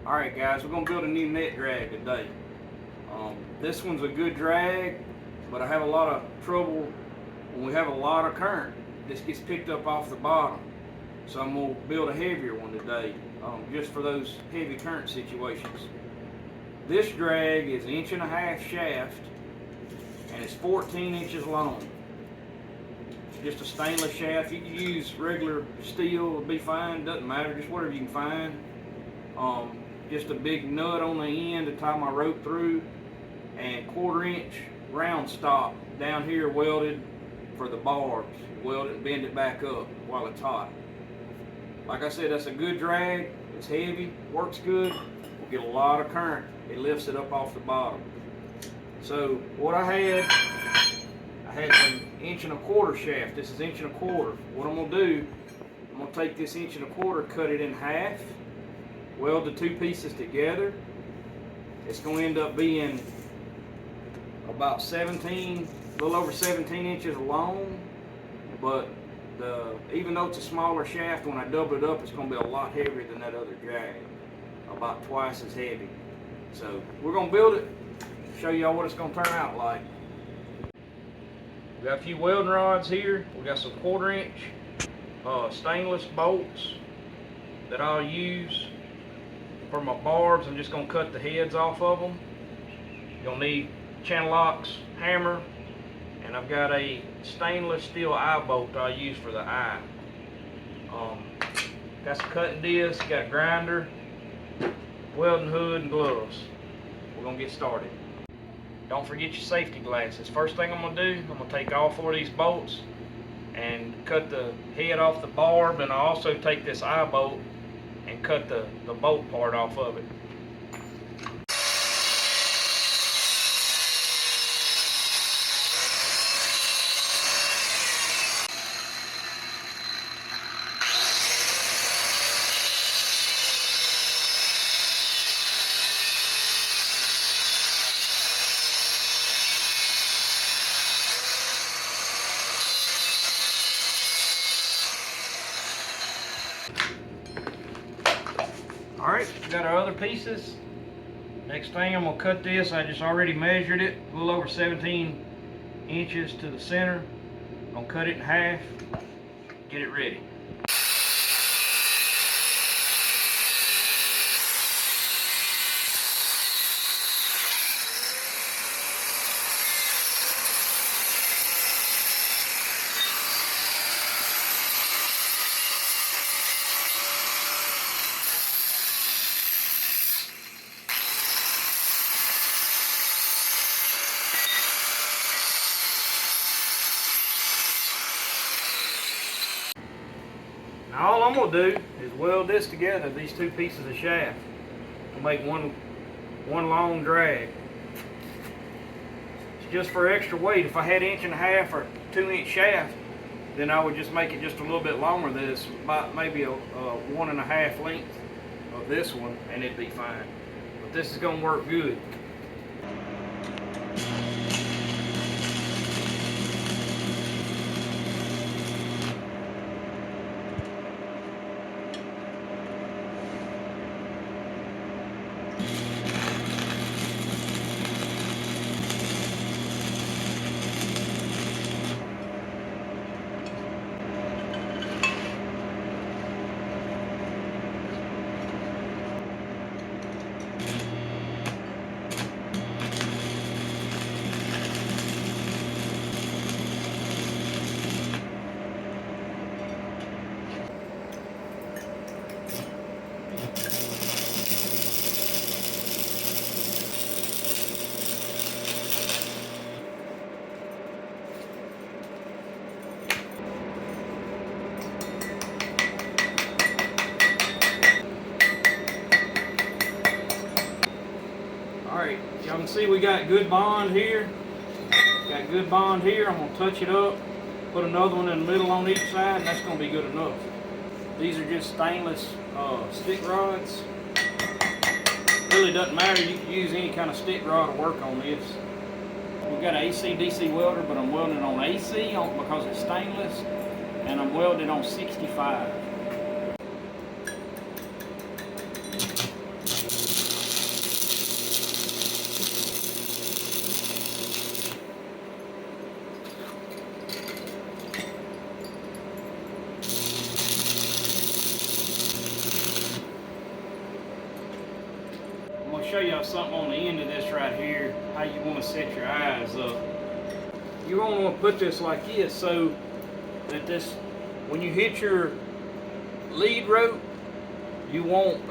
Alright guys, we're going to build a new net drag today. This one's a good drag, but I have a lot of trouble when we have a lot of current. This gets picked up off the bottom. So I'm going to build a heavier one today, just for those heavy current situations. This drag is 1.5 inch shaft, and it's 14 inches long. Just a stainless shaft. You can use regular steel, it'll be fine, doesn't matter, just whatever you can find. Just a big nut on the end to tie my rope through, and 1/4 inch round stop down here welded for the barbs. Weld it and bend it back up while it's hot. Like I said, that's a good drag. It's heavy, works good. We'll get a lot of current. It lifts it up off the bottom. So what I had some 1.25 inch shaft. This is 1.25 inch. What I'm gonna do, I'm gonna take this 1.25 inch, cut it in half, weld the two pieces together. It's going to end up being about 17, a little over 17 inches long, but even though it's a smaller shaft, when I double it up, it's going to be a lot heavier than that other drag, about twice as heavy. So we're going to build it, show y'all what it's going to turn out like. We got a few welding rods here. We got some 1/4 inch stainless bolts that I'll use for my barbs. I'm just going to cut the heads off of them. You'll need channel locks, hammer, and I've got a stainless steel eye bolt I use for the eye. Got some cutting discs, got a grinder, welding hood, and gloves. We're going to get started. Don't forget your safety glasses. First thing I'm going to do, I'm going to take all 4 of these bolts and cut the head off the barb, and I also take this eye bolt and cut the bolt part off of it. Alright, got our other pieces. Next thing, I'm going to cut this. I just already measured it, a little over 17 inches to the center. I'm going to cut it in half, get it ready. Now all I'm going to do is weld this together, these two pieces of shaft, to make one long drag. It's just for extra weight. If I had 1.5 inch or 2 inch shaft, then I would just make it just a little bit longer than this, about maybe a 1.5 length of this one, and it'd be fine. But this is going to work good. Alright, y'all can see we got good bond here. Got good bond here. I'm going to touch it up, put another one in the middle on each side, and that's going to be good enough. These are just stainless stick rods. Really doesn't matter, you can use any kind of stick rod to work on this. We've got an AC/DC welder, but I'm welding it on AC because it's stainless, and I'm welding it on 65. I'll show y'all something on the end of this right here, how you want to set your eyes up. You want to put this like this so that this, when you hit your lead rope, you won't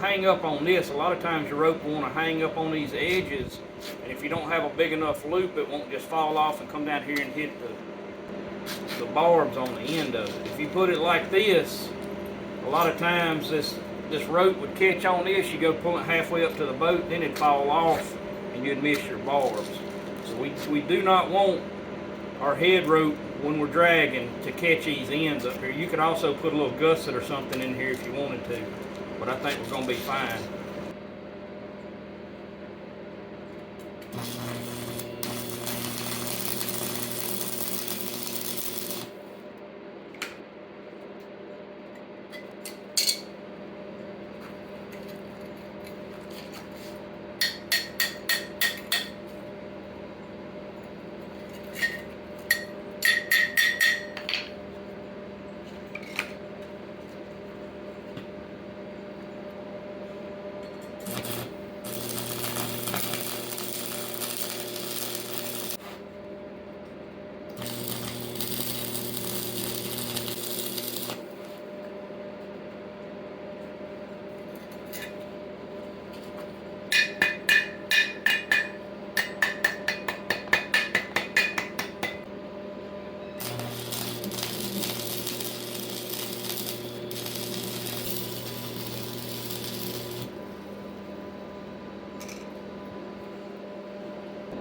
hang up on this. A lot of times your rope will want to hang up on these edges, and if you don't have a big enough loop, it won't just fall off and come down here and hit the barbs on the end of it. If you put it like this, a lot of times this rope would catch on this, you go pull it halfway up to the boat, then it'd fall off and you'd miss your barbs. So we do not want our head rope when we're dragging to catch these ends up here. You could also put a little gusset or something in here if you wanted to, but I think we're going to be fine.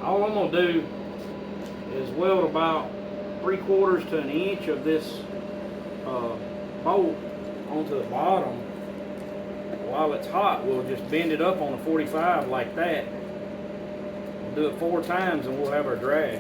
All I'm going to do is weld about 3/4 to an inch of this bolt onto the bottom. While it's hot, we'll just bend it up on a 45 like that. We'll do it 4 times and we'll have our drag.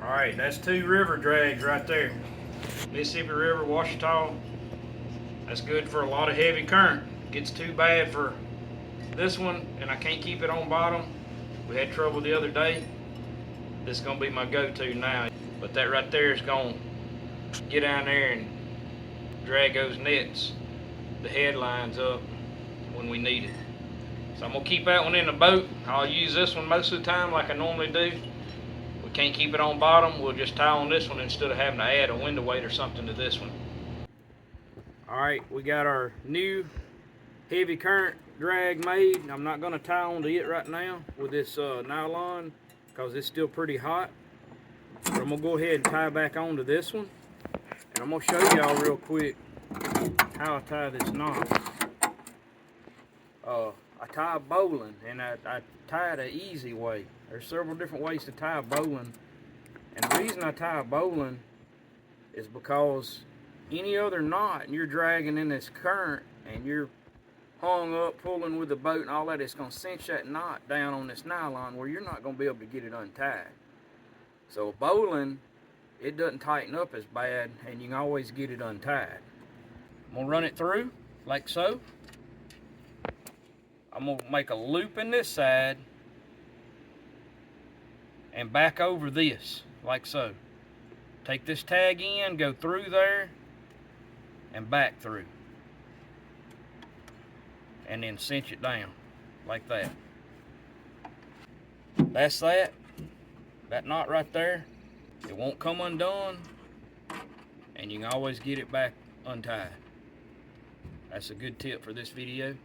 Alright, that's 2 river drags right there. Mississippi River, Ouachita. That's good for a lot of heavy current. Gets too bad for this one, and I can't keep it on bottom. We had trouble the other day. This is going to be my go-to now. But that right there is going to get down there and drag those nets, the headlines up when we need it. So I'm going to keep that one in the boat. I'll use this one most of the time like I normally do. Can't keep it on bottom, we'll just tie on this one instead of having to add a window weight or something to this one. Alright, we got our new heavy current drag made. I'm not going to tie onto it right now with this nylon because it's still pretty hot. But I'm going to go ahead and tie back onto this one. And I'm going to show y'all real quick how I tie this knot. I tie a bowline, and I tie it an easy way. There's several different ways to tie a bowline, and the reason I tie a bowline is because any other knot and you're dragging in this current and you're hung up pulling with the boat and all that, it's going to cinch that knot down on this nylon where you're not going to be able to get it untied. So a bowline, it doesn't tighten up as bad, and you can always get it untied. I'm going to run it through like so. I'm going to make a loop in this side and back over this like so. Take this tag in, go through there and back through, and then cinch it down like that. That's that. That knot right there, it won't come undone, and you can always get it back untied. That's a good tip for this video.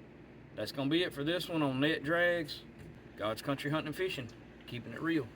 That's going to be it for this one on net drags. God's Country Hunting and Fishing, keeping it real.